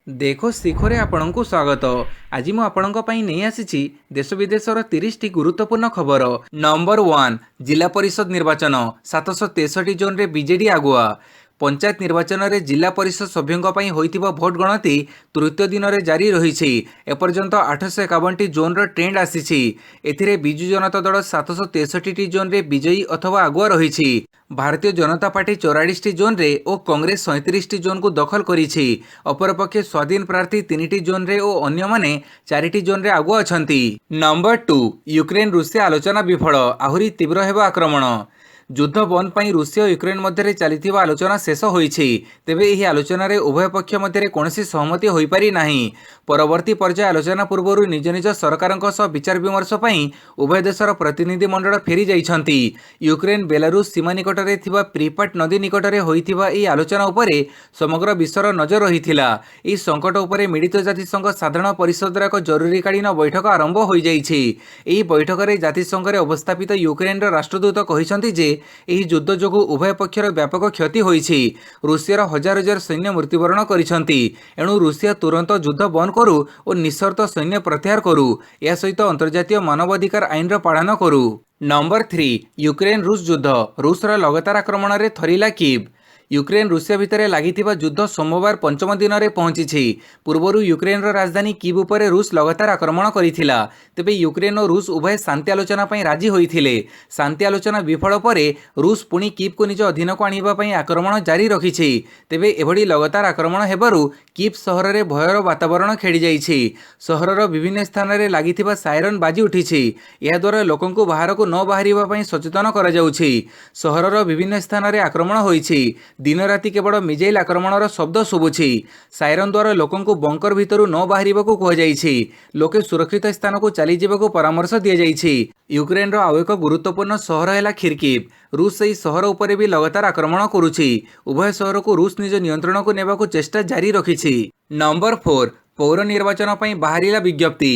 देखो शिखरे आपणଙ୍କୁ स्वागत। आज ମୁଁ ଆପଣଙ୍କ ପାଇଁ ନେଇ ଆସିଛି ଦେଶ ବିଦେଶର 30ଟି ଗୁରୁତ୍ୱପୂର୍ଣ୍ଣ ଖବର। ନମ୍ବର 1 ଜିଲ୍ଲା ପରିଷଦ ନିର୍ବାଚନ 763 ଜୋନ୍ରେ ବିଜେଡି ଆଗୁଆ। पंचायत निर्वाचन में जिला परिषद सभ्यों होइथिबा भोट गणति तृतीय दिन में जारी रही। एपर्यंत 851 जोन ट्रेंड आसी। एथिरे बिजु जनता दल 763 जोन रे विजयी अथवा आगुआ रही। भारतीय जनता पार्टी 44 जोन रे और कांग्रेस 37 जोन को दखल करिछि। अपरपक्षे स्वाधीन प्रार्थी 3टी जोन रे और अन्य माने 4टी जोन रे आगुआ अछंती। नंबर 2 यूक्रेन रूसिया आलोचना विफल आहुरी तीव्र हेबा आक्रमण। युद्ध बंद पर रूसिया और यूक्रेन मध्य चली आलोचना शेष होइछि। तेबे एही आलोचना रे उभय पक्ष मध्य कौनसी सहमति होई पारि नाही। परवर्ती पर्याय आलोचना पूर्व निज निज सरकारों सह विचार विमर्श पई उभय देशर प्रतिनिधि मंडल फेरी जाइछंती। यूक्रेन बेलारूस सीमा निकट में थिबा प्रीपाट नदी निकट में होइथिबा एही आलोचना उपरे समग्र विश्वर नजर रहिथिला। एही संकट उपरे मिलित जातिसंघ साधारण परिषदर एक जरूरीकालीन बैठक आरंभ होई जाइछि। एही बैठक में जातिसंघ रे अवस्थापित यूक्रेन राष्ट्रदूत कहिसंती जे एही युद्ध जोगु उभय पक्षर व्यापक क्षति होइछि। रूसियार हजार हजार सैन्य मृत्युवरण करिसंती। एणु रूसिया तुरंत युद्ध बंद करू और निशर्त सैन्य प्रत्याहार करू। या सहित अंतर्जातीय मानवाधिकार आईन पालन करू। नंबर 3 यूक्रेन रूस युद्ध रूसर लगातार आक्रमण में थरिला कीव। यूक्रेन रूसिया भितर लागिथिबा युद्ध सोमवार पंचम दिन में पहुंची। पूर्वर यूक्रेन राजधानी कीव उपर रूस लगातार आक्रमण करिथिला। तेबे यूक्रेन और रूस उभय शांति आलोचना पई राजी होइथिले। शांति आलोचना विफल पर रूस पुणी कीव को निज अधीन को आनिबा पई आक्रमण जारी रखिछि। तेबे एभଳି लगातार आक्रमण हेबारु कीव सहर में भयर वातावरण खेड़ी जाइछि। सहरर विभिन्न स्थान में लागिथिबा सायरन बाजी उठिछि। या द्वारा लोकंकु बाहरकु न बाहरिबा पई सचेतन करा जाउछि। सहरर विभिन्न स्थान में आक्रमण होइछि। दिन राति केवल मिजाइल आक्रमणर शब्द शुभुछि। सायरन द्वारा लोकंकु बंकर भितरु न बाहरिबाकु कुहाଯାଇଛି। लोके सुरक्षित स्थान को चली जाबाकु परामर्श दिया जाइछि। यूक्रेन रो आउ एक गुरुत्वपूर्ण सहर है खिर्किव। रूस सही सहर उपरे भी लगातार आक्रमण करुछि। उभय सहर को रूस निज नियंत्रण को नेबाकु चेष्टा जारी रखिछि। नंबर 4 पौर निर्वाचन पई बाहरिला विज्ञप्ति।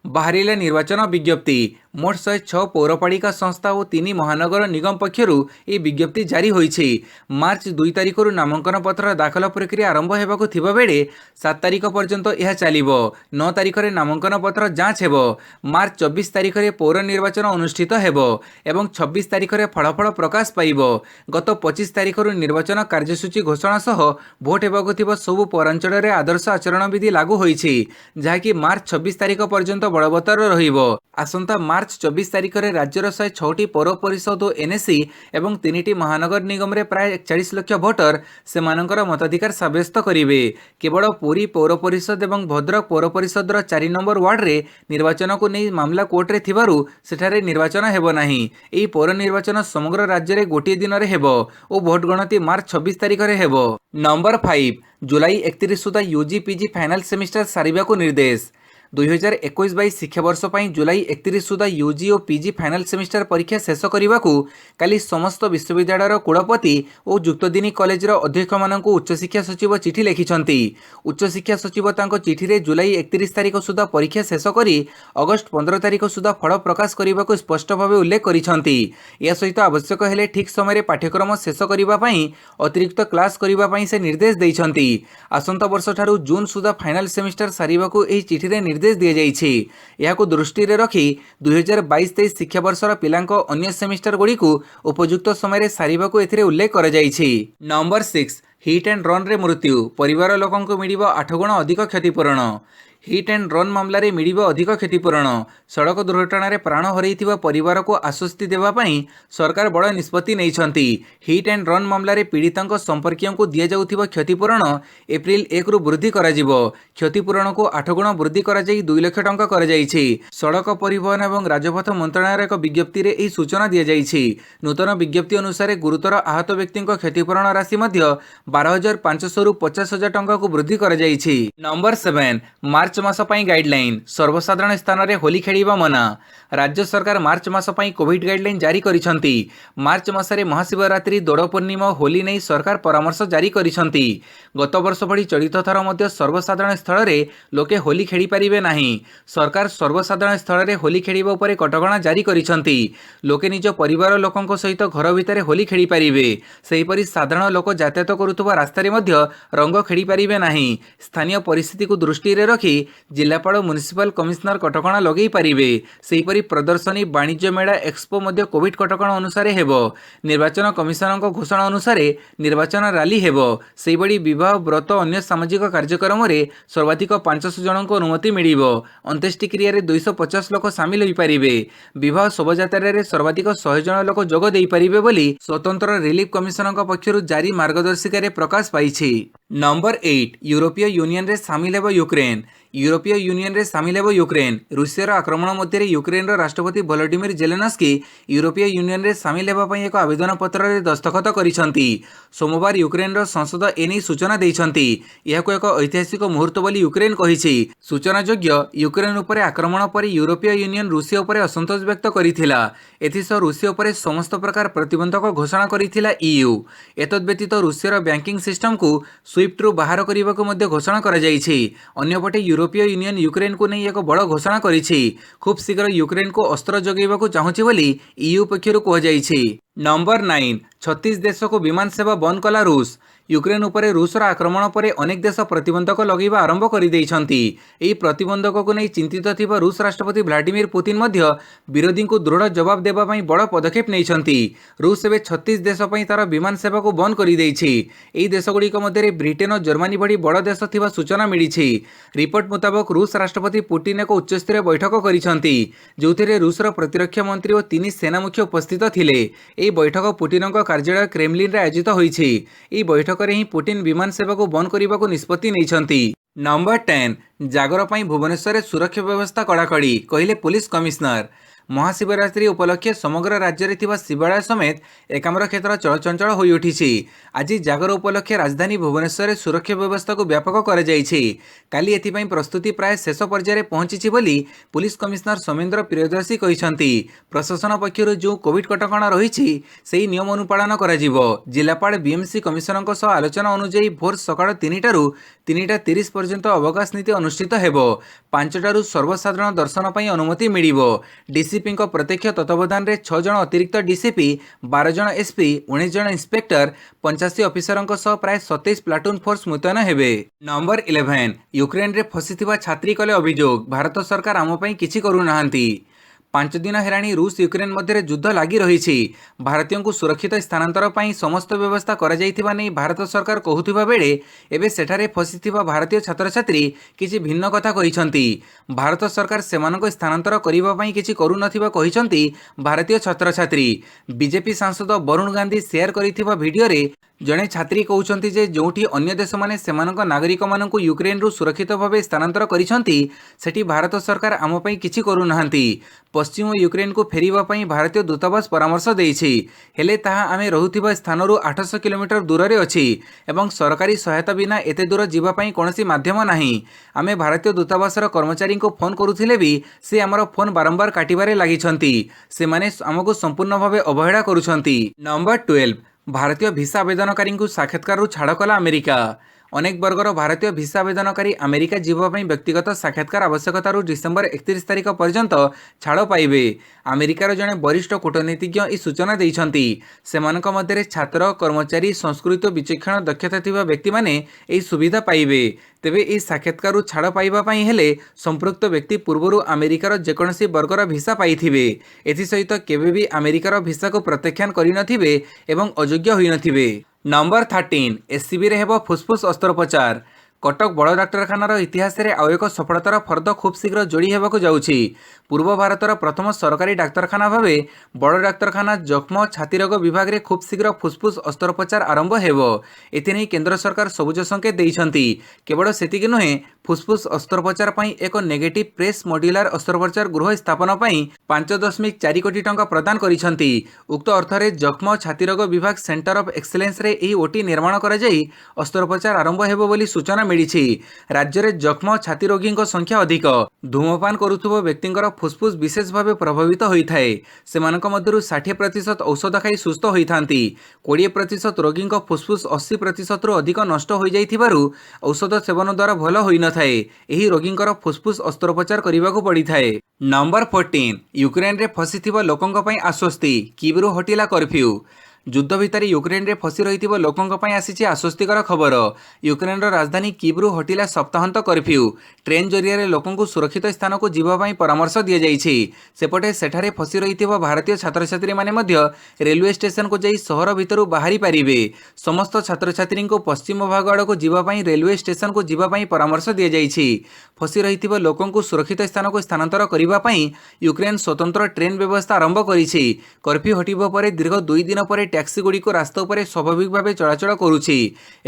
बाहरिला निर्वाचन विज्ञप्ति। मोट 106 पौरपालिका संस्था और 3 महानगर निगम पक्षरु ए विज्ञप्ति जारी होइछि। मार्च 2 तारिख नामांकन पत्र दाखल प्रक्रिया आरंभ हेबाकु थिबा बेले 7 तारिख पर्यंत यह चलिबो। 9 तारिख रे नामांकन पत्र जांच हेबो। मार्च 24 तारिख रे पौर निर्वाचन अनुष्ठित हेबो एवं 26 तारिख रे फलाफल प्रकाश पाइबो। गत 25 तारिख निर्वाचन कार्यसूची घोषणा सह भोट हेबाकु थिबा सब पौरांचल रे आदर्श आचरण विधि लागू होइछि, जाहाकि मार्च 26 तारिख पर्यंत बलवत्तर रहिबो। आसंता मार्च 24 तारिख रे राज्यर 106टी पौर परिषद और एनएसी एवं 3टी महानगर निगम रे प्राय 41 लाख भोटर सेमानकर मताधिकार साब्यस्त करिवे। केवल पुरी पौर परिषद एवं भद्रक पौर परिषद 4 नंबर वार्ड रे निर्वाचन को नहीं मामला कोर्ट रे थिबारु सेठारे निर्वाचन हेबो नाही। एही पौर निर्वाचन समग्र राज्य रे गोटे दिन रे हेबो और भोट गणति मार्च 26 तारिख रे हेबो। नंबर 5 जुलाई 31 सुधा यूजी पीजी फाइनल सेमिस्टर सारिबाकु निर्देश। 2021-22 शिक्षावर्ष पर जुलाई 31 सुधा यूजी और पीजी फाइनल सेमिस्टर परीक्षा शेष करने को काली समस्त विश्वविद्यालय कुलपति और युक्तदिनी कॉलेज अध्यक्ष मानक उच्चशिक्षा सचिव चिठी लिखिछंती। उच्चशिक्षा सचिव तांको चिठी रे जुलाई 31 तारिख सुधा परीक्षा शेष करी अगस्ट 15 तारिख सुधा फल प्रकाश करने को स्पष्ट भाव उल्लेख करिछंती। या सहित आवश्यक हेले ठीक समय पाठ्यक्रम शेष करने पई अतिरिक्त क्लास करने पई से निर्देश दैछंती। आसंता वर्ष ठारू जून सुधा फाइनल सेमिस्टर सारिबाकू एही चिठी रे निर्देश दिया जाइछि। याकू दृष्टि रे रखी 2022-23 शिक्षावर्षर पिलांको अन्य सेमिस्टर गुड़ी को उपयुक्त समय सारिबाकू एथिरे उल्लेख करा जाइछि। नंबर 6 हिट एंड रन रे मृत्यु परिवार लोकंको मिलिबो 8 गुण अधिक क्षतिपूरण। हिट एंड रन मामलें मिलिबो अधिक क्षतिपूरण। सड़क दुर्घटना रे प्राण हरैथिबा परिवार को आश्वस्ति देवा पई सरकार बड़ निष्पत्ति नैछंती। हिट एंड रन मामला रे पीड़ितांको संपर्कियों को दिया जाउथिबा क्षतिपूरण एप्रिल 1 रु वृद्धि करा जिवो। क्षतिपूरण को 8 गुण वृद्धि करा जाई 2 लाख टंका करा जाइछि। सड़क परिवहन एवं राजपथ मंत्रालय एक विज्ञप्ति रे एही सूचना दिया जाइछि। नूतन विज्ञप्ति अनुसार गुरुतर आहत व्यक्तिंको क्षतिपूरण राशि मध्य 12,500 रु 50,000 टंका को वृद्धि करा जाइछि। नंबर 7 मार्च मार्च मास पई गाइडलाइन सर्वसाधारण स्थान रे होली खेलिबा मना। राज्य सरकार मार्च मास पई कोविड गाइडलाइन जारी करिसंती। मार्च मासरे महाशिवरात्रि दोड़ पूर्णिमा होली नहीं सरकार परामर्श जारी करिसंती। गत वर्ष भली चलित थर मध्य सर्वसाधारण स्थल रे लोके होली खेली पारिबे नाही। सरकार सर्वसाधारण स्थल रे होली खेलिबा उपरे कटकणा जारी करिसंती। लोके निज परिवार लोकंक सहित घर भितर होली खेली पारिबे। सेहिपरि साधारण लोक यातायात करुवा रास्तार मध्य रंग खेली पारिबे नाही। स्थानीय परिस्थिति को दृष्टि रे रखी जिलापाल म्युनिसिपल कमिशनर कटकणा लगे पारिबे। सेहिपरि प्रदर्शनी वाणिज्य मेला एक्सपो मध्य कोविड कटकणा अनुसार हेबो। निर्वाचन कमिशनर घोषणा अनुसार निर्वाचन रैली हेबो। सेहिपरि विवाह व्रत अन्य सामाजिक कार्यक्रम रे सर्वाधिक 500 जन को अनुमति मिलिबो। अंत्येष्टि क्रिया रे 250 लोक शामिल होई पारिबे। विवाह शोभायात्रा रे सर्वाधिक 100 जन लोक जोग देई पारिबे बोली स्वतंत्र रिलीफ कमिशनर पक्षरु जारी मार्गदर्शिका रे प्रकाश पाइछि। नंबर 8 यूरोपीय यूनियन रे सामिल हेबो यूक्रेन। यूरोपीय यूनियन रे सामिल हेबो यूक्रेन। रूसियार आक्रमण मध्य यूक्रेन राष्ट्रपति वोलोडिमिर जेलेनस्की यूरोपीय यूनियन रे सामिल हेबा पई एक आवेदन पत्र रे दस्तखत करिसंती। सोमवार यूक्रेन रो संसद एनी सूचना दैछंती। यहाको एक ऐतिहासिक मुहूर्त बोली यूक्रेन कहिछि। सूचनायोग्य यूक्रेन उपरे आक्रमण पर यूरोपीय यूनियन रूसिया उपरे असंतोष व्यक्त करिथिला। एथिसह रूसिया उपरे समस्त प्रकार प्रतिबंधक घोषणा करिथिला ईयू। एतद व्यतीत रूसियार बैंकिंग सिस्टम को स्विफ्ट रु बाहर करने को मध्य घोषणा करा जायछि। अन्यपटे यूरोपीय यूनियन यूक्रेन को नहीं एक बड़ घोषणा करिछि। खूब शीघ्र यूक्रेन को अस्त्र जोगाइबाकू चाहूछि बोली ईयू पक्षरु कहुଯାଇଛି। नंबर 9 36 देश को विमान सेवा बंद कला रूस। यूक्रेन उपरे रूसर आक्रमण पर अनेक देश प्रतिबंधक लगेवा आरंभ कर देइछंती। एही प्रतिबंधक को नहीं चिंतित थिबा रूस राष्ट्रपति व्लादिमीर पुतिन मध्य विरोधी को दृढ़ जवाब देबा पई बड़ पदक्षेप नैछंती। रूस एबे 36 देश पई तार विमान सेवा को बंद कर देइछि। एही देशगुड़िक मध्य ब्रिटेन और जर्मनी भली बड़ देश थिबा सूचना मिलिछि। रिपोर्ट मुताबक रूस राष्ट्रपति पुतिन एक उच्चस्तरीय बैठक करिसंती जोथिरे रूसर प्रतिरक्षा मंत्री और 3 सेना मुख्य उपस्थित थिले। एही बैठक पुतिनक कार्यालय क्रेमलिन रे आयोजित होईछि। एही बैठक रे ही पुतिन विमान सेवा को बंद करने को निष्पत्ति नैछंती। नंबर 10 जागर पई भुवनेश्वर रे सुरक्षा व्यवस्था कड़ाकड़ी कहले पुलिस कमिश्नर। महाशिवरात्रि उपलक्षे समग्र राज्य में थिबा शिवालय समेत एकाम्र क्षेत्र चलचंचल होई उठिछि। आज जागर उपलक्षे राजधानी भुवनेश्वर रे सुरक्षा व्यवस्था को व्यापक कर जाइछि। काली एथिपई प्रस्तुति प्राय शेष पर्यायर पहुंची बोली पुलिस कमिश्नर सोमेन्द्र प्रियदर्शी कहिसंती। प्रशासन पक्षरु जो कोविड कटकणा रहिछि सेही नियम अनुपालन करा जिवो। जिलापाल बीएमसी कमिशनरक सह आलोचना अनुसार भोर सकाळ 3टारू 3:30 पर्यंत अवकाश नीति अनुष्ठित हेबो। 5टारू सर्वसाधारण दर्शन पई अनुमति मिलिबो। डीसीपी प्रत्यक्ष तत्वावधान रे 6 जन अतिरिक्त डीसीपी 12 जन एसपी 19 जन इंस्पेक्टर 85 अफिसरंक सह प्राय 27 प्लाटून फोर्स मुतयन हेबे। नंबर 11 यूक्रेन रे फसिथिबा छात्री कले अभियोग भारत सरकार आम पई किछि करू नाहंती। 5 दिन हेराणी रूस यूक्रेन मध्य युद्ध लगी रही। भारतीयों को सुरक्षित स्थानांतर पर समस्त व्यवस्था करा जाइथिबा नै भारत सरकार कहूथिबा बेले एबे सेठारे फसिथिबा भारतीय छात्र छात्री किछि भिन्न कथा कहिसंती। भारत सरकार सेमानक स्थानांतर करिबा पई किछि करू नथिबा कहिसंती भारतीय छात्र छात्री। बीजेपी सांसद वरुण गांधी शेयर करिथिबा वीडियो रे जड़े छात्री कहते जे जोठी अन्य देश माने सेमानक नागरिक मानकु यूक्रेन रु सुरक्षित भाव स्थानांतर करिसंती सेठी भारत सरकार आम पई किछि करू नाहंती। पश्चिम यूक्रेन को फेरिबा पई भारतीय दूतावास परामर्श देइछि। हेले ताहा आमे रहुथिबा स्थान रु 800 किलोमीटर दूर रे अछि एवं सरकारी सहायता बिना एते दूर जीवा पई कोनोसी माध्यम नाही। आमे भारतीय दूतावासर कर्मचारी को फोन करूथिले भी से हमर फोन बारंबार काटिबारे लागिछंती। से माने हमकु संपूर्ण भाव अवहेला करूछंती। नंबर 12 भारतीय भिसा आवेदनकारी को साक्षात्कार छाड़ कला अमेरिका। अनेक वर्गर भारतीय भिसा आवेदनकारी अमेरिका जीवाई व्यक्तिगत साक्षात्कार आवश्यकता डिसेम्बर 31 तारिख पर्यंत छाड़ पाइबे। अमेरिकार जड़े वरिष्ठ कूटनीतिज्ञ ई सूचना देइछंती। सेमानक मध्य छात्र कर्मचारी संस्कृत विचक्षण दक्षता थिबा व्यक्ति माने एही सुविधा पाइबे। तेबे ई साक्षात्कार छाड़ पाइबा पई हेले संपृक्त व्यक्ति पूर्वरु अमेरिकार जेकोसी वर्गर भिसा पाइथिबे। एथि सहित केबे भी अमेरिकार भिसा को प्रत्याख्यान करि नथिबे एवं अयोग्य होई नथिबे। नंबर 13 एससीबी रे हेबो फुसफुस अस्त्रोपचार। कटक बड़ डाक्तरखानार इतिहास रे आउ एक सफलतार फर्द खूब शीघ्र जोड़ी हेबाकु जाउछि। पूर्व भारतर प्रथम सरकारी डाक्तरखाना भावे बड़ डाक्तरखाना जख्म छाती रोग विभाग रे खूब शीघ्र फुसफुस अस्त्रोपचार आरंभ हेबो। एथिनै केंद्र सरकार सबुज संकेत दैछंती। केवल सेतिक नुहे फुसफुस अस्त्रोपचार ପାଇଁ ଏକ ନେଗେଟିଭ୍ ପ୍ରେସ୍ ମଡ୍ୟୁଲାର अस्त्रोपचार ଗୃହ ସ୍ଥାପନ ପାଇଁ 5.4 କୋଟି ଟଙ୍କା ପ୍ରଦାନ କରିଛନ୍ତି। ଉକ୍ତ ଅର୍ଥରେ ଯକ୍ଷ୍ମା ଓ ଛାତି ରୋଗ ବିଭାଗ ସେଣ୍ଟର ଅଫ୍ ଏକ୍ସେଲେନ୍ସରେ ଏହି ଓଟି ନିର୍ମାଣ କରାଯାଇ अस्त्रोपचार ଆରମ୍ଭ ହେବ ବୋଲି ସୂଚନା ମିଳିଛି। ରାଜ୍ୟରେ ଯକ୍ଷ୍ମା ଓ ଛାତି ରୋଗୀଙ୍କ ସଂଖ୍ୟା ଅଧିକ। ଧୂମପାନ କରୁଥିବା ବ୍ୟକ୍ତିଙ୍କର ଫୁସଫୁସ୍ ବିଶେଷ ଭାବେ ପ୍ରଭାବିତ ହୋଇଥାଏ। ସେମାନଙ୍କ ମଧ୍ୟରୁ 60% ଔଷଧ ଖାଇ ସୁସ୍ଥ ହୋଇଥାନ୍ତି। 20% ରୋଗୀଙ୍କ ଫୁସଫୁସ୍ 80%ରୁ ଅଧିକ ନଷ୍ଟ ହୋଇଯାଇଥିବାରୁ ଔଷଧ ସେବନ ଦ୍ୱାରା ଭଲ ହୋଇନଥାଏ। ଏହି ରୋଗୀଙ୍କର ଫୁସଫୁସ୍ अस्त्रोपचार କରିବାକୁ ପଡ଼ିଥାଏ। ନମ୍ବର 14 ୟୁକ୍ରେନରେ ଫସିଥିବା ଲୋକଙ୍କ ପାଇଁ ଆଶ୍ୱସ୍ତି, କିଭ୍ରୁ ହଟିଲା କର୍ଫ୍ୟୁ। ଯୁଦ୍ଧ ଭିତରେ ୟୁକ୍ରେନରେ ଫସି ରହିଥିବା ଲୋକଙ୍କ ପାଇଁ ଆସିଛି ଆଶ୍ୱସ୍ତିକର ଖବର। ୟୁକ୍ରେନର ରାଜଧାନୀ କିଭ୍ରୁ ହଟିଲା ସପ୍ତାହାନ୍ତ କର୍ଫ୍ୟୁ। ଟ୍ରେନ୍ ଜରିଆରେ ଲୋକଙ୍କୁ ସୁରକ୍ଷିତ ସ୍ଥାନକୁ ଯିବା ପାଇଁ ପରାମର୍ଶ ଦିଆଯାଇଛି। ସେପଟେ ସେଠାରେ ଫସି ରହିଥିବା ଭାରତୀୟ ଛାତ୍ରଛାତ୍ରୀମାନେ ମଧ୍ୟ ରେଲୱେ ଷ୍ଟେସନକୁ ଯାଇ ସହର ଭିତରୁ ବାହାରି ପାରିବେ। ସମସ୍ତ ଛାତ୍ରଛାତ୍ରୀଙ୍କୁ ପଶ୍ଚିମ ଭାଗ ଆଡ଼କୁ ଯିବା ପାଇଁ ରେଲୱେ ଷ୍ଟେସନକୁ ଯିବା ପାଇଁ ପରାମର୍ଶ ଦିଆଯାଇଛି। ଫସି ରହିଥିବା ଲୋକଙ୍କୁ ସୁରକ୍ଷିତ ସ୍ଥାନକୁ ସ୍ଥାନାନ୍ତର କରିବା ପାଇଁ ୟୁକ୍ରେନ ସ୍ୱତନ୍ତ୍ର ଟ୍ରେନ୍ ବ୍ୟବସ୍ଥା ଆରମ୍ଭ କରିଛି। କର୍ଫ୍ୟୁ ହଟିବା ପରେ ଦୀର୍ଘ 2 ଦିନ ପରେ ট্যাক্সিଗୁଡ଼ିକୁ ରାସ୍ତା ଉପରେ ସ୍ୱାଭାବିକ ଭାବେ ଚଳାଚଳ କରୁଛି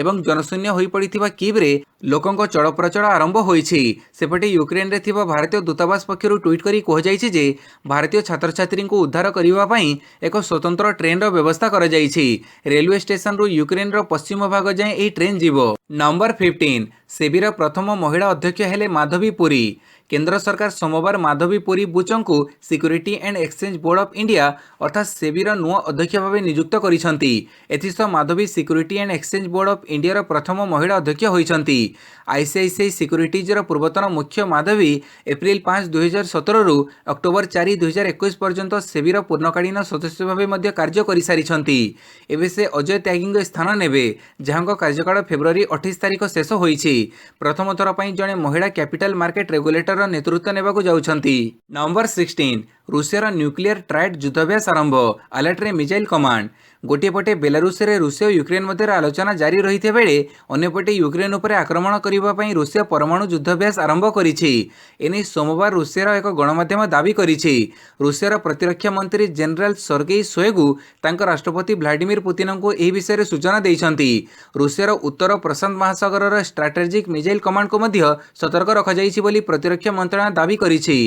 ଏବଂ ଜନଶୂନ୍ୟ ହୋଇପଡ଼ିଥିବା କିଭ୍ରେ ଲୋକଙ୍କ ଚଳପ୍ରଚଳ ଆରମ୍ଭ ହୋଇଛି। ସେପଟେ ୟୁକ୍ରେନରେ ଥିବା ଭାରତୀୟ ଦୂତାବାସ ପକ୍ଷରୁ ଟ୍ୱିଟ୍ କରି କୁହାଯାଇଛି ଯେ ଭାରତୀୟ ଛାତ୍ରଛାତ୍ରୀଙ୍କୁ ଉଦ୍ଧାର କରିବା ପାଇଁ ଏକ ସ୍ୱତନ୍ତ୍ର ଟ୍ରେନ୍ର ବ୍ୟବସ୍ଥା କରାଯାଇଛି। ରେଲୱେ ଷ୍ଟେସନରୁ ୟୁକ୍ରେନର ପଶ୍ଚିମ ଭାଗ ଯାଏଁ ଏହି ଟ୍ରେନ୍ ଯିବ। ନମ୍ବର 15 ସେବିର ପ୍ରଥମ ମହିଳା ଅଧ୍ୟକ୍ଷ ହେଲେ ମାଧବୀ ପୁରୀ। କେନ୍ଦ୍ର ସରକାର ସୋମବାର ମାଧବୀ ପୁରୀ ବୁଚଙ୍କୁ security and exchange board of India ଅର୍ଥାତ୍ ସେବିର ନୂଆ ଅଧ୍ୟକ୍ଷ ଭାବେ ନିଯୁକ୍ତ କରିଛନ୍ତି। ଏଥିସହ Madhabi security and exchange board of ଇଣ୍ଡିଆର ପ୍ରଥମ ମହିଳା ଅଧ୍ୟକ୍ଷ ହୋଇଛନ୍ତି। ଆଇସିଆଇସିଆଇ ସିକ୍ୟୁରିଟିଜର ପୂର୍ବତନ ମୁଖ୍ୟ ମାଧବୀ ଏପ୍ରିଲ 5, 2017ରୁ ଅକ୍ଟୋବର 4, 2021 ପର୍ଯ୍ୟନ୍ତ ସେବିର ପୂର୍ଣ୍ଣକାଳୀନ ସଦସ୍ୟ ଭାବେ ମଧ୍ୟ କାର୍ଯ୍ୟ କରିସାରିଛନ୍ତି। ଏବେ ସେ ଅଜୟ ତ୍ୟାଗୀଙ୍କ ସ୍ଥାନ ନେବେ, ଯାହାଙ୍କ କାର୍ଯ୍ୟକାଳ ଫେବୃଆରୀ 28 ତାରିଖ ଶେଷ ହୋଇଛି। ପ୍ରଥମ ଥର ପାଇଁ ଜଣେ ମହିଳା କ୍ୟାପିଟାଲ ମାର୍କେଟ ରେଗୁଲେଟରର ନେତୃତ୍ୱ ନେବାକୁ ଯାଉଛନ୍ତି। ନମ୍ବର 16 ରୁଷିଆର ନ୍ୟୁକ୍ଲିୟର ଟ୍ରାଏଡ୍ ଯୁଦ୍ଧାଭ୍ୟାସ ଆରମ୍ଭ, ଆଲର୍ଟରେ ମିସାଇଲ କମାଣ୍ଡ। ଗୋଟିଏ ପଟେ ବେଲାରୁସରେ ରୁଷିଆ ଓ ୟୁକ୍ରେନ ମଧ୍ୟରେ ଆଲୋଚନା ଜାରି ରହିଥିବା ବେଳେ ଅନ୍ୟପଟେ ୟୁକ୍ରେନ ଉପରେ ଆକ୍ରମଣ କରିବା ପାଇଁ ରୁଷିଆ ପରମାଣୁ ଯୁଦ୍ଧାଭ୍ୟାସ ଆରମ୍ଭ କରିଛି। ଏନେଇ ସୋମବାର ରୁଷିଆର ଏକ ଗଣମାଧ୍ୟମ ଦାବି କରିଛି। ରୁଷିଆର ପ୍ରତିରକ୍ଷା ମନ୍ତ୍ରୀ ଜେନେରାଲ ସର୍ଗେଇ ଶୋଇଗୁ ତାଙ୍କ ରାଷ୍ଟ୍ରପତି ଭ୍ଲାଡିମିର ପୁତିନଙ୍କୁ ଏହି ବିଷୟରେ ସୂଚନା ଦେଇଛନ୍ତି। ରୁଷିଆର ଉତ୍ତର ପ୍ରଶାନ୍ତ ମହାସାଗରର ଷ୍ଟ୍ରାଟେଜିକ୍ ମିସାଇଲ କମାଣ୍ଡକୁ ମଧ୍ୟ ସତର୍କ ରଖାଯାଇଛି ବୋଲି ପ୍ରତିରକ୍ଷା ମନ୍ତ୍ରଣାଳୟ ଦାବି କରିଛି।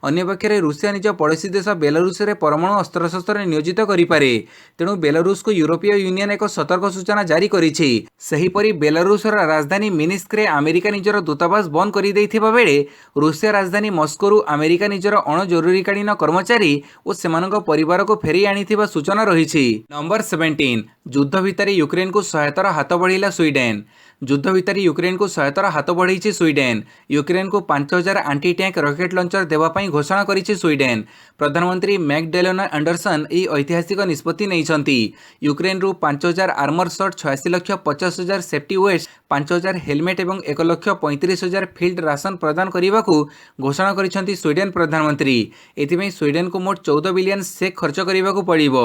ଅନ୍ୟପକ୍ଷରେ ରୁଷିଆ ନିଜ ପଡ଼ୋଶୀ ଦେଶ ବେଲାରୁସରେ ପରମାଣୁ ଅସ୍ତ୍ରଶସ୍ତ୍ର ନିୟୋଜିତ କରିପାରେ। ତେଣୁ ବେଲାରୁସକୁ ୟୁରୋପୀୟ ୟୁନିୟନ ଏକ ସତର୍କ ସୂଚନା ଜାରି କରିଛି। ସେହିପରି ବେଲାରୁସର ରାଜଧାନୀ ମିନିସ୍କରେ ଆମେରିକା ନିଜର ଦୂତାବାସ ବନ୍ଦ କରିଦେଇଥିବା ବେଳେ ରୁଷିଆ ରାଜଧାନୀ ମସ୍କୋରୁ ଆମେରିକା ନିଜର ଅଣଜରୁରୀକାଳୀନ କର୍ମଚାରୀ ଓ ସେମାନଙ୍କ ପରିବାରକୁ ଫେରାଇ ଆଣିଥିବା ସୂଚନା ରହିଛି। ନମ୍ବର 17 ଯୁଦ୍ଧ ଭିତରେ ୟୁକ୍ରେନକୁ ସହାୟତାର ହାତ ବଢ଼ାଇଲା ସ୍ୱିଡେନ୍। ଯୁଦ୍ଧ ଭିତରେ ୟୁକ୍ରେନକୁ ସହାୟତାର ହାତ ବଢ଼ାଇଛି ସ୍ୱିଡେନ୍। ୟୁକ୍ରେନକୁ 5000 ଆଣ୍ଟି ट्याङ्क ରକେଟ୍ ଲଞ୍ଚର ଦେବା ପାଇଁ ଘୋଷଣା କରିଛି ସ୍ୱିଡେନ୍। ପ୍ରଧାନମନ୍ତ୍ରୀ ମ୍ୟାକ୍ଡେଲାନ୍ ଆଣ୍ଡରସନ୍ ଏହି ଐତିହାସିକ ନିଷ୍ପତ୍ତି ନେଇଛନ୍ତି। ୟୁକ୍ରେନରୁ 5000 armour suit, 86,50,000 safety vest, 5000 helmet ଏବଂ 1,35,000 ଫିଲ୍ଡ ରାସନ ପ୍ରଦାନ କରିବାକୁ ଘୋଷଣା କରିଛନ୍ତି ସ୍ୱିଡେନ୍ ପ୍ରଧାନମନ୍ତ୍ରୀ। ଏଥିପାଇଁ ସ୍ୱିଡେନ୍କୁ ମୋଟ 14 ବିଲିୟନ ସେକ୍ ଖର୍ଚ୍ଚ କରିବାକୁ ପଡ଼ିବ।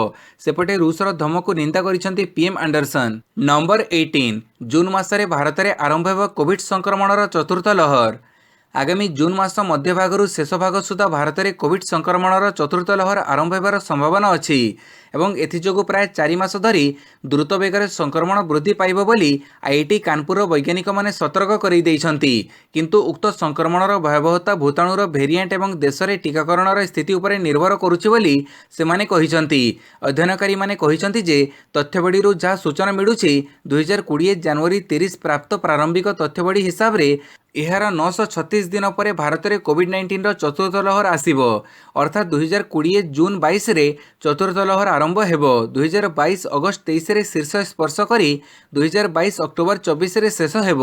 ସେପଟେ ରୁଷର ଧମକକୁ ନିନ୍ଦା କରିଛନ୍ତି ପିଏମ୍ ଆଣ୍ଡରସନ୍। ନମ୍ବର 18 ଜୁନ୍ ମାସରେ ଭାରତରେ ଆରମ୍ଭ ହେବ କୋଭିଡ୍ ସଂକ୍ରମଣର ଚତୁର୍ଥ ଲହର। ଆଗାମୀ ଜୁନ୍ ମାସ ମଧ୍ୟଭାଗରୁ ଶେଷ ଭାଗ ସୁଦ୍ଧା ଭାରତରେ କୋଭିଡ୍ ସଂକ୍ରମଣର ଚତୁର୍ଥ ଲହର ଆରମ୍ଭ ହେବାର ସମ୍ଭାବନା ଅଛି ଏବଂ ଏଥିଯୋଗୁଁ ପ୍ରାୟ 4 ମାସ ଧରି ଦ୍ରୁତ ବେଗରେ ସଂକ୍ରମଣ ବୃଦ୍ଧି ପାଇବ ବୋଲି ଆଇଆଇଟି କାନପୁରର ବୈଜ୍ଞାନିକମାନେ ସତର୍କ କରିଦେଇଛନ୍ତି। କିନ୍ତୁ ଉକ୍ତ ସଂକ୍ରମଣର ଭୟାବହତା ଭୂତାଣୁର ଭେରିଆଣ୍ଟ ଏବଂ ଦେଶରେ ଟିକାକରଣର ସ୍ଥିତି ଉପରେ ନିର୍ଭର କରୁଛି ବୋଲି ସେମାନେ କହିଛନ୍ତି। ଅଧ୍ୟୟନକାରୀମାନେ କହିଛନ୍ତି ଯେ ତଥ୍ୟବଳୀରୁ ଯାହା ସୂଚନା ମିଳୁଛି 2020 ଜାନୁଆରୀ 30 ପ୍ରାପ୍ତ ପ୍ରାରମ୍ଭିକ ତଥ୍ୟବଳୀ ହିସାବରେ ଏହାର 936 ଦିନ ପରେ ଭାରତରେ କୋଭିଡ୍-19ର ଚତୁର୍ଥ ଲହର ଆସିବ। ଅର୍ଥାତ୍ 2020 ଜୁନ୍ 22ରେ ଚତୁର୍ଥ ଲହର ଆରମ୍ଭ ହେବ। 2022 ଅଗଷ୍ଟ 23ରେ ଶୀର୍ଷ ସ୍ପର୍ଶ କରି 2022 ଅକ୍ଟୋବର 24ରେ ଶେଷ ହେବ।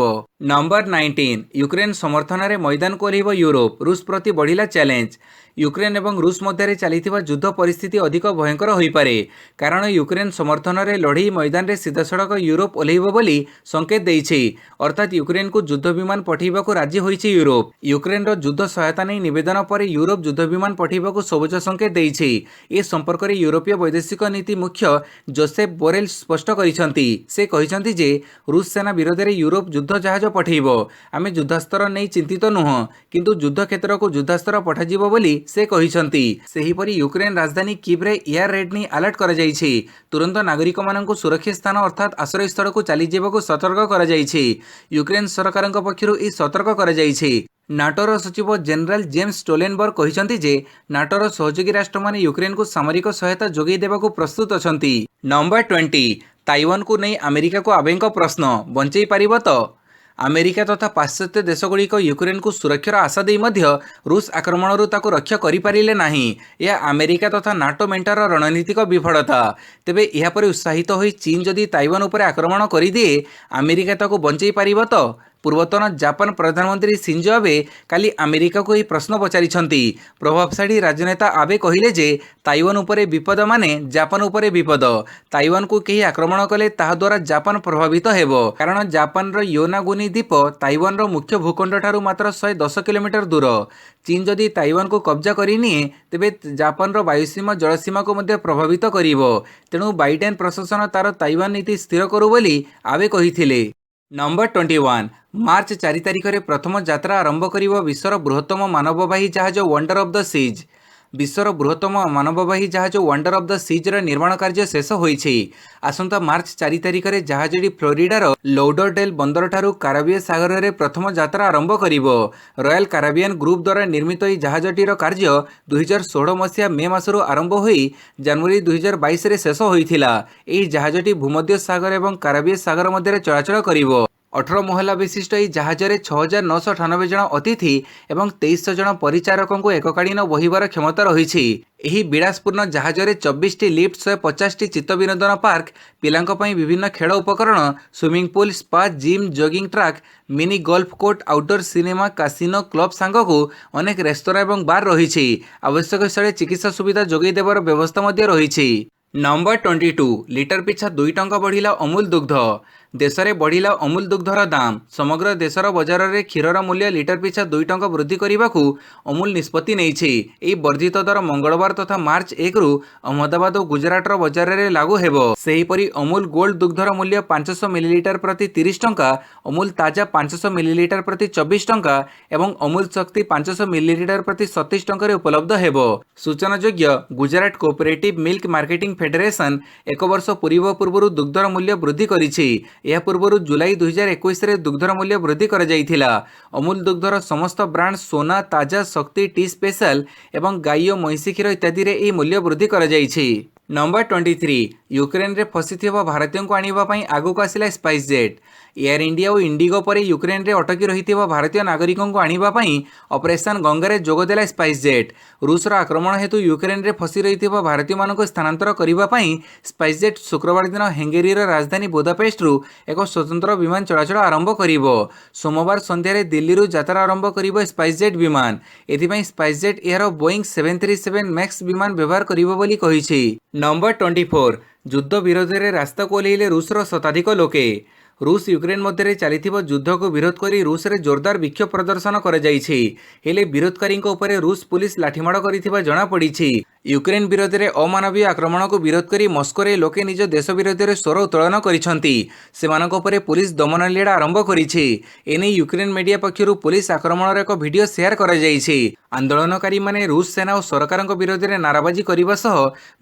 ନମ୍ବର 19 ୟୁକ୍ରେନ ସମର୍ଥନରେ ମଇଦାନକୁ ଓହ୍ଲାଇବ ୟୁରୋପ, ରୁଷ ପ୍ରତି ବଢ଼ିଲା ଚ୍ୟାଲେଞ୍ଜ। ୟୁକ୍ରେନ ଏବଂ ରୁଷ ମଧ୍ୟରେ ଚାଲିଥିବା ଯୁଦ୍ଧ ପରିସ୍ଥିତି ଅଧିକ ଭୟଙ୍କର ହୋଇପାରେ, କାରଣ ୟୁକ୍ରେନ ସମର୍ଥନରେ ଲଢ଼େଇ ମଇଦାନରେ ସିଧାସଳଖ ୟୁରୋପ ଓହ୍ଲାଇବ ବୋଲି ସଂକେତ ଦେଇଛି। ଅର୍ଥାତ୍ ୟୁକ୍ରେନକୁ ଯୁଦ୍ଧ ବିମାନ ପଠାଇବାକୁ ରାଜି ହୋଇଛି ୟୁରୋପ। ୟୁକ୍ରେନର ଯୁଦ୍ଧ ସହାୟତା ନେଇ ନିବେଦନ ପରେ ୟୁରୋପ ଯୁଦ୍ଧ ବିମାନ ପଠାଇବାକୁ ସବୁଜ ସଂକେତ ଦେଇଛି। ଏ ସମ୍ପର୍କରେ ୟୁରୋପୀୟ ବୈଦେଶିକ ବୈଦେଶିକ नीति मुख्य जोसेफ बोरेल स्पष्ट କରିଛନ୍ତି। ସେ କହିଛନ୍ତି ଯେ ରୁଷ ସେନା ବିରୋଧରେ ୟୁରୋପ ଯୁଦ୍ଧ ଜାହାଜ ପଠାଇବ। ଆମେ ଯୁଦ୍ଧାସ୍ତ୍ର ନେଇ ଚିନ୍ତିତ ନୁହଁ, କିନ୍ତୁ ଯୁଦ୍ଧ କ୍ଷେତ୍ରକୁ ଯୁଦ୍ଧାସ୍ତ୍ର ପଠାଯିବ ବୋଲି ସେ କହିଛନ୍ତି। ସେହିପରି ୟୁକ୍ରେନ ରାଜଧାନୀ କିଭ୍ରେ ଏୟାର ରେଡ୍ ନେଇ ଆଲର୍ଟ କରାଯାଇଛି। ତୁରନ୍ତ ନାଗରିକମାନଙ୍କୁ ସୁରକ୍ଷିତ ସ୍ଥାନ ଅର୍ଥାତ୍ ଆଶ୍ରୟସ୍ଥଳକୁ ଚାଲିଯିବାକୁ ସତର୍କ କରାଯାଇଛି। ୟୁକ୍ରେନ ସରକାରଙ୍କ ପକ୍ଷରୁ ଏହି ସତର୍କ କରାଯାଇଛି। ନାଟୋର ସଚିବ ଜେନେରାଲ ଜେମ୍ସ ଷ୍ଟୋଲେନବର୍ଗ କହିଛନ୍ତି ଯେ ନାଟୋର ସହଯୋଗୀ ରାଷ୍ଟ୍ରମାନେ ୟୁକ୍ରେନକୁ ସାମରିକ ସହାୟତା ଯୋଗାଇ ଦେବାକୁ ପ୍ରସ୍ତୁତ ଅଛନ୍ତି। ନମ୍ବର 20 ତାଇୱାନକୁ ନେଇ ଆମେରିକାକୁ ଆବେଙ୍କ ପ୍ରଶ୍ନ, ବଞ୍ଚାଇ ପାରିବ ତ? ଆମେରିକା ତଥା ପାଶ୍ଚାତ୍ୟ ଦେଶଗୁଡ଼ିକ ୟୁକ୍ରେନକୁ ସୁରକ୍ଷାର ଆଶା ଦେଇ ମଧ୍ୟ ରୁଷ ଆକ୍ରମଣରୁ ତାକୁ ରକ୍ଷା କରିପାରିଲେ ନାହିଁ। ଏହା ଆମେରିକା ତଥା ନାଟୋ ମେଣ୍ଟର ରଣନୀତିକ ବିଫଳତା। ତେବେ ଏହାପରେ ଉତ୍ସାହିତ ହୋଇ ଚୀନ ଯଦି ତାଇୱାନ ଉପରେ ଆକ୍ରମଣ କରିଦିଏ, ଆମେରିକା ତାକୁ ବଞ୍ଚାଇ ପାରିବ ତ? ପୂର୍ବତନ ଜାପାନ ପ୍ରଧାନମନ୍ତ୍ରୀ ସିଞ୍ଜୋ ଆବେ କାଲି ଆମେରିକାକୁ ଏହି ପ୍ରଶ୍ନ ପଚାରିଛନ୍ତି। ପ୍ରଭାବଶାଳୀ ରାଜନେତା ଆବେ କହିଲେ ଯେ ତାଇୱାନ ଉପରେ ବିପଦ ମାନେ ଜାପାନ ଉପରେ ବିପଦ। ତାଇୱାନକୁ କେହି ଆକ୍ରମଣ କଲେ ତାହାଦ୍ୱାରା ଜାପାନ ପ୍ରଭାବିତ ହେବ, କାରଣ ଜାପାନର ୟୋନାଗୁନି ଦ୍ୱୀପ ତାଇୱାନର ମୁଖ୍ୟ ଭୂଖଣ୍ଡଠାରୁ ମାତ୍ର 110 କିଲୋମିଟର ଦୂର। ଚୀନ ଯଦି ତାଇୱାନକୁ କବ୍ଜା କରିନିଏ, ତେବେ ଜାପାନର ବାୟୁସୀମା ଜଳସୀମାକୁ ମଧ୍ୟ ପ୍ରଭାବିତ କରିବ। ତେଣୁ ବାଇଡେନ ପ୍ରଶାସନ ତାର ତାଇୱାନ ନୀତି ସ୍ଥିର କରୁ ବୋଲି ଆବେ କହିଥିଲେ। ନମ୍ବର 21 ମାର୍ଚ୍ଚ 4 ତାରିଖରେ ପ୍ରଥମ ଯାତ୍ରା ଆରମ୍ଭ କରିବ ବିଶ୍ୱର ବୃହତ୍ତମ ମାନବବାହୀ ଜାହାଜ ୱଣ୍ଡର ଅଫ୍ ଦ ସିଜ୍। ବିଶ୍ୱର ବୃହତ୍ତମ ମାନବବାହୀ ଜାହାଜ ୱଣ୍ଡର ଅଫ୍ ଦ ସିଜ୍ର ନିର୍ମାଣ କାର୍ଯ୍ୟ ଶେଷ ହୋଇଛି। ଆସନ୍ତା ମାର୍ଚ୍ଚ 4 ତାରିଖରେ ଜାହାଜଟି ଫ୍ଲୋରିଡାର ଲୌଡରଡେଲ୍ ବନ୍ଦରଠାରୁ କାରିବୀୟ ସାଗରରେ ପ୍ରଥମ ଯାତ୍ରା ଆରମ୍ଭ କରିବ। ରୟାଲ କାରିବିଆନ୍ ଗ୍ରୁପ ଦ୍ୱାରା ନିର୍ମିତ ଏହି ଜାହାଜଟିର କାର୍ଯ୍ୟ 2016 ମସିହା ମେ ମାସରୁ ଆରମ୍ଭ ହୋଇ ଜାନୁଆରୀ 2022ରେ ଶେଷ ହୋଇଥିଲା। ଏହି ଜାହାଜଟି ଭୂମଧ୍ୟ ସାଗର ଏବଂ କାରିବୀୟ ସାଗର ମଧ୍ୟରେ ଚଳାଚଳ କରିବ। 18 ମହଲା ବିଶିଷ୍ଟ ଏହି ଜାହାଜରେ 6,998 ଜଣ ଅତିଥି ଏବଂ 2300 ଜଣ ପରିଚାରକଙ୍କୁ ଏକକାଳୀନ ବୋହିବାର କ୍ଷମତା ରହିଛି। ଏହି ବିଳାସପୂର୍ଣ୍ଣ ଜାହାଜରେ 24ଟି ଲିଫ୍ଟ, 150ଟି ଚିତ୍ତ ବିନୋଦନ ପାର୍କ, ପିଲାଙ୍କ ପାଇଁ ବିଭିନ୍ନ ଖେଳ ଉପକରଣ, swimming pool, spa, gym, jogging track, mini golf court, outdoor cinema, casino, club ସାଙ୍ଗକୁ ଅନେକ ରେସ୍ତୋରାଁ ଏବଂ ବାର୍ ରହିଛି। ଆବଶ୍ୟକ ସ୍ଥଳେ ଚିକିତ୍ସା ସୁବିଧା ଯୋଗାଇ ଦେବାର ବ୍ୟବସ୍ଥା ମଧ୍ୟ ରହିଛି। ନମ୍ବର 22 ଲିଟର ପିଛା 2 ଟଙ୍କା ବଢ଼ିଲା ଅମୁଲ ଦୁଗ୍ଧ। ଦେଶରେ ବଢ଼ିଲା ଅମୁଲ ଦୁଗ୍ଧର ଦାମ। ସମଗ୍ର ଦେଶର ବଜାରରେ କ୍ଷୀରର ମୂଲ୍ୟ ଲିଟର ପିଛା 2 ଟଙ୍କା ବୃଦ୍ଧି କରିବାକୁ ଅମୁଲ ନିଷ୍ପତ୍ତି ନେଇଛି। ଏହି ବର୍ଦ୍ଧିତ ଦର ମଙ୍ଗଳବାର ତଥା ମାର୍ଚ୍ଚ 1ରୁ ଅହମ୍ମଦାବାଦ ଓ ଗୁଜରାଟର ବଜାରରେ ଲାଗୁ ହେବ। ସେହିପରି ଅମୁଲ ଗୋଲ୍ଡ ଦୁଗ୍ଧର ମୂଲ୍ୟ 500 ମିଲିଲିଟର ପ୍ରତି 30 ଟଙ୍କା, ଅମୁଲ ତାଜା 500 ମିଲିଲିଟର ପ୍ରତି 24 ଟଙ୍କା ଏବଂ ଅମୁଲ ଶକ୍ତି 500 ମିଲିଲିଟର ପ୍ରତି 27 ଟଙ୍କାରେ ଉପଲବ୍ଧ ହେବ। ସୂଚନାଯୋଗ୍ୟ, Gujarat cooperative milk marketing federation 1 ବର୍ଷ ପୂର୍ବରୁ ଦୁଗ୍ଧର ମୂଲ୍ୟ ବୃଦ୍ଧି କରିଛି। ଏହା ପୂର୍ବରୁ ଜୁଲାଇ 2021ରେ ଦୁଗ୍ଧର ମୂଲ୍ୟ ବୃଦ୍ଧି କରାଯାଇଥିଲା। ଅମୁଲ ଦୁଗ୍ଧର ସମସ୍ତ ବ୍ରାଣ୍ଡ ସୋନା, ତାଜା, ଶକ୍ତି, ଟି ସ୍ପେଶାଲ ଏବଂ ଗାଈ ଓ ମଇଁଷି କ୍ଷୀର ଇତ୍ୟାଦିରେ ଏହି ମୂଲ୍ୟ ବୃଦ୍ଧି କରାଯାଇଛି। ନମ୍ବର 23 ୟୁକ୍ରେନରେ ଫସିଥିବା ଭାରତୀୟଙ୍କୁ ଆଣିବା ପାଇଁ ଆଗକୁ ଆସିଲା ସ୍ପାଇସ୍ ଜେଟ୍। ଏୟାର ଇଣ୍ଡିଆ ଓ ଇଣ୍ଡିଗୋ ପରେ ୟୁକ୍ରେନରେ ଅଟକି ରହିଥିବା ଭାରତୀୟ ନାଗରିକଙ୍କୁ ଆଣିବା ପାଇଁ ଅପରେସନ ଗଙ୍ଗାରେ ଯୋଗଦେଲା ସ୍ପାଇସ୍ ଜେଟ୍। ରୁଷର ଆକ୍ରମଣ ହେତୁ ୟୁକ୍ରେନରେ ଫସି ରହିଥିବା ଭାରତୀୟମାନଙ୍କୁ ସ୍ଥାନାନ୍ତର କରିବା ପାଇଁ ସ୍ପାଇସ୍ ଜେଟ୍ ଶୁକ୍ରବାର ଦିନ ହଙ୍ଗେରୀର ରାଜଧାନୀ ବୁଦାପେଷ୍ଟରୁ ଏକ ସ୍ୱତନ୍ତ୍ର ବିମାନ ଚଳାଚଳ ଆରମ୍ଭ କରିବ। ସୋମବାର ସନ୍ଧ୍ୟାରେ ଦିଲ୍ଲୀରୁ ଯାତ୍ରା ଆରମ୍ଭ କରିବ ସ୍ପାଇସ୍ ଜେଟ୍ ବିମାନ। ଏଥିପାଇଁ ସ୍ପାଇସ୍ ଜେଟ୍ ଏହାର ବୋଇଂ 737 ମ୍ୟାକ୍ସ ବିମାନ ବ୍ୟବହାର କରିବ ବୋଲି କହିଛି। ନମ୍ବର 24 ଯୁଦ୍ଧ ବିରୋଧରେ ରାସ୍ତାକୁ ଓହ୍ଲାଇଲେ ରୁଷର ଶତାଧିକ ଲୋକେ। ରୁଷ ୟୁକ୍ରେନ ମଧ୍ୟରେ ଚାଲିଥିବା ଯୁଦ୍ଧକୁ ବିରୋଧ କରି ରୁଷରେ ଜୋରଦାର ବିକ୍ଷୋଭ ପ୍ରଦର୍ଶନ କରାଯାଇଛି। ହେଲେ ବିରୋଧକାରୀଙ୍କ ଉପରେ ରୁଷ ପୁଲିସ ଲାଠିମାଡ଼ କରିଥିବା ଜଣାପଡ଼ିଛି। ୟୁକ୍ରେନ ବିରୋଧରେ ଅମାନବୀୟ ଆକ୍ରମଣକୁ ବିରୋଧ କରି ମସ୍କୋରେ ଲୋକେ ନିଜ ଦେଶ ବିରୋଧରେ ସ୍ୱର ଉତ୍ତୋଳନ କରିଛନ୍ତି। ସେମାନଙ୍କ ଉପରେ ପୁଲିସ ଦମନ ଲୀଳା ଆରମ୍ଭ କରିଛି। ଏନେଇ ୟୁକ୍ରେନ ମିଡିଆ ପକ୍ଷରୁ ପୁଲିସ ଆକ୍ରମଣର ଏକ ଭିଡ଼ିଓ ସେୟାର କରାଯାଇଛି। ଆନ୍ଦୋଳନକାରୀମାନେ ରୁଷ ସେନା ଓ ସରକାରଙ୍କ ବିରୋଧରେ ନାରାବାଜି କରିବା ସହ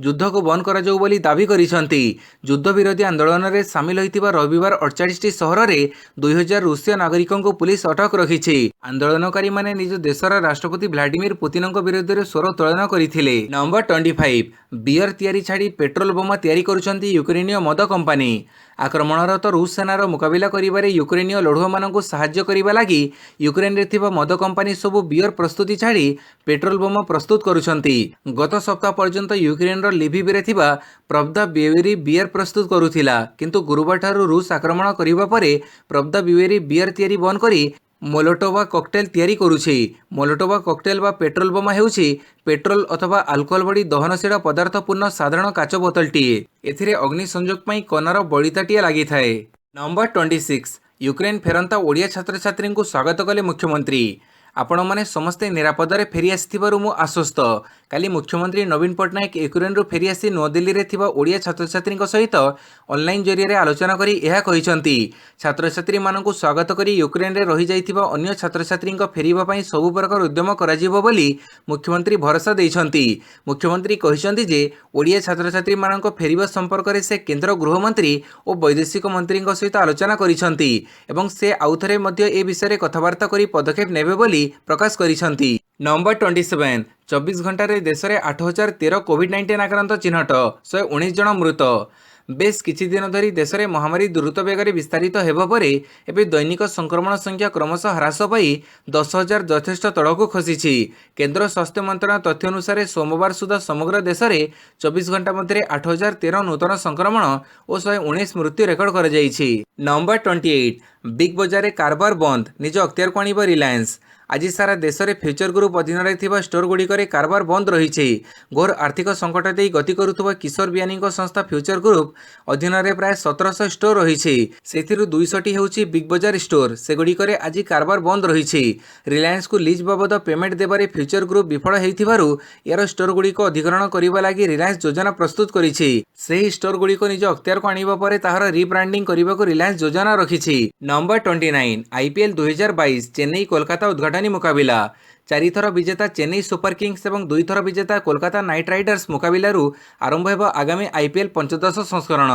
ଯୁଦ୍ଧକୁ ବନ୍ଦ କରାଯାଉ ବୋଲି ଦାବି କରିଛନ୍ତି। ଯୁଦ୍ଧ ବିରୋଧୀ ଆନ୍ଦୋଳନରେ ସାମିଲ ହୋଇଥିବା ରବିବାର 48ଟି ସହରରେ 2000 ରୁଷୀୟ ନାଗରିକଙ୍କୁ ପୁଲିସ ଅଟକ ରଖିଛି। ଆନ୍ଦୋଳନକାରୀମାନେ ନିଜ ଦେଶର ରାଷ୍ଟ୍ରପତି ଭ୍ଲାଦିମିର ପୁତିନଙ୍କ ବିରୋଧରେ ସ୍ୱର ଉତ୍ତୋଳନ କରିଥିଲେ। ନମ୍ବର 25 ବିୟର ତିଆରି ଛାଡ଼ି ପେଟ୍ରୋଲ ବୋମା ତିଆରି କରୁଛନ୍ତି ୟୁକ୍ରେନୀୟ ମଦ କମ୍ପାନୀ। ଆକ୍ରମଣରତ ରୁଷ ସେନାର ମୁକାବିଲା କରିବାରେ ୟୁକ୍ରେନୀୟ ଲଢୁଆମାନଙ୍କୁ ସାହାଯ୍ୟ କରିବା ଲାଗି ୟୁକ୍ରେନରେ ଥିବା ମଦ କମ୍ପାନୀ ସବୁ ବିୟର ପ୍ରସ୍ତୁତି ଛାଡ଼ି ପେଟ୍ରୋଲ ବୋମା ପ୍ରସ୍ତୁତ କରୁଛନ୍ତି। ଗତ ସପ୍ତାହ ପର୍ଯ୍ୟନ୍ତ ୟୁକ୍ରେନର ଲିଭିଭରେ ଥିବା ପ୍ରଭଦା ବ୍ୟୁଏରୀ ବିୟର ପ୍ରସ୍ତୁତ କରୁଥିଲା, କିନ୍ତୁ ଗୁରୁବାରଠାରୁ ରୁଷ ଆକ୍ରମଣ କରିବା ପରେ ପ୍ରଭଦା ବ୍ୟୁଏରୀ ବିୟର ତିଆରି ବନ୍ଦ କରି ମୋଲୋଟୋଭା କକଟେଲ ତିଆରି କରୁଛି। ମୋଲୋଟୋଭା କକଟେଲ ବା ପେଟ୍ରୋଲ ବୋମା ହେଉଛି ପେଟ୍ରୋଲ ଅଥବା ଆଲକୋହଲ ଭଳି ଦହନଶୀଳ ପଦାର୍ଥ ପୂର୍ଣ୍ଣ ସାଧାରଣ କାଚ ବୋତଲଟିଏ। ଏଥିରେ ଅଗ୍ନି ସଂଯୋଗ ପାଇଁ କନାର ବଳିତାଟିଏ ଲାଗିଥାଏ। ନମ୍ବର 26 ୟୁକ୍ରେନ ଫେରନ୍ତା ଓଡ଼ିଆ ଛାତ୍ରଛାତ୍ରୀଙ୍କୁ ସ୍ୱାଗତ କଲେ ମୁଖ୍ୟମନ୍ତ୍ରୀ। ଆପଣମାନେ ସମସ୍ତେ ନିରାପଦରେ ଫେରି ଆସିଥିବାରୁ ମୁଁ ଆଶ୍ୱସ୍ତ, काली मुख्यमंत्री नवीन पट्टनायक यूक्रेन फेरी आसी नुआदिल्ली रे थिबा ओडिया छात्र छात्री सहित ऑनलाइन जरिए आलोचना करी यह कहिसंती। छात्र छात्री मानकु स्वागत करी यूक्रेन रे रही जाइथिबा अन्य छात्र छात्री फेरिबा पई सब प्रकार उद्यम कराजिबो बोली मुख्यमंत्री भरोसा दैछंती। मुख्यमंत्री कहिसंती जे ओडिया छात्र छात्री मानक फेरिबा संपर्क रे से केंद्र गृहमंत्री और वैदेशिक मंत्री सहित आलोचना करिसंती एवं से आउथरे मध्य ए विषय रे कथबार्ता करी पदक्षेप नेबे बोली प्रकाश करिसंती। नंबर 27 24 घंटा रे देश में 8013 कोविड-19 आक्रांत चिन्हट 119 जन मृत। बेस किछि दिन धरी देश में महामारी द्रुत बेगर विस्तारित हेबा परे एबे दैनिक संक्रमण संख्या क्रमशः ह्रास पाई 10,000 यथेष्ट तड़कू खसी। केंद्र स्वास्थ्य मंत्रालय तथ्य अनुसार सोमवार सुधा समग्र देश में 24 घंटा मध्य 8013 नूतन संक्रमण और 119 मृत्यु रेकर्ड कर जाइछि। नंबर 28 बिग बजार कारबार बंद निज अख्तियार को आनिब रिलायंस। आज सारा देश में फ्यूचर ग्रुप अधीन में स्टोर गुड़िक कारबार बंद रही। घोर आर्थिक संकट दे गति करुवा किशोर बियानी संस्था फ्यूचर ग्रुप अधीन में प्राय 1700 स्टोर रही। से 200 होउछि बिग बजार स्टोर सेगुड़िक आज कारबार बंद रही। रिलायंस को लीज बाबद पेमेंट देबारे फ्यूचर ग्रुप विफल होइथिबारु यार स्टोर गुड़िक अधिग्रहण करने लगी रिलायंस योजना प्रस्तुत करिछि। सेही स्टोर गुड़िक निज अख्तियार को आनिबा परे ताहार रिब्रांडिंग करने को रिलायंस योजना रखिछि। नंबर 29 आईपीएल 2022 चेन्नई कोलकाता उद्घाटनी मुकाबिला। 4 थर विजेता चेन्नई सुपर किंग्स और 2 थर विजेता कोलकाता नाइट राइडर्स मुकाबिलू आरंभ होगा आगामी आईपीएल 15 संस्करण।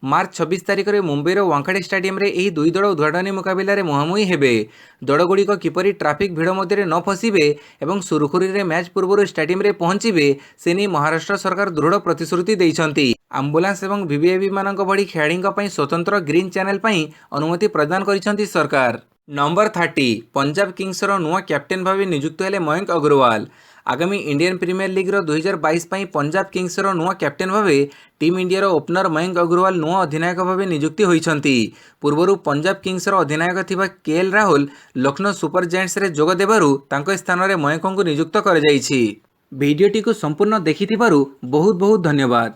मार्च 26 तारिख में मुंबईर वांखेड़े स्टाडियम रे एही दुई दल उद्घाटनी मुकाबिला रे मुहांमुही हेबे। दलगुड़िक किपरि ट्राफिक भिड़ मध्य न फसिबे एवं सुरुखुरी रे मैच पूर्व स्टाडियम रे पहुंचीबे से नहीं महाराष्ट्र सरकार दृढ़ प्रतिश्रुति दैछंती। आंबुलांस एवं वीवीआईपी मानक भली खेलाड़ींक पई स्वतंत्र ग्रीन चैनल पई अनुमति प्रदान करिसंती सरकार। नंबर 30 पंजाब किंग्स नुआ कैप्टेन भाव नियुक्त हेले मयंक अग्रवाल। आगामी इंडियन प्रीमियर लीग 2022 पई पंजाब किंग्स नुआ कैप्टेन भाव team India opener Mayank Agarwal नुआ अधिनायक भाव नियुक्ति होइछंती। पूर्वरु पंजाब किंग्स अधिनायक थिबा KL Rahul Lucknow super giants रे जोग देबारु तांको स्थान रे मयंक को नियुक्त कर जाइछि। वीडियोटी को संपूर्ण देखिथिबारु बहुत बहुत धन्यवाद।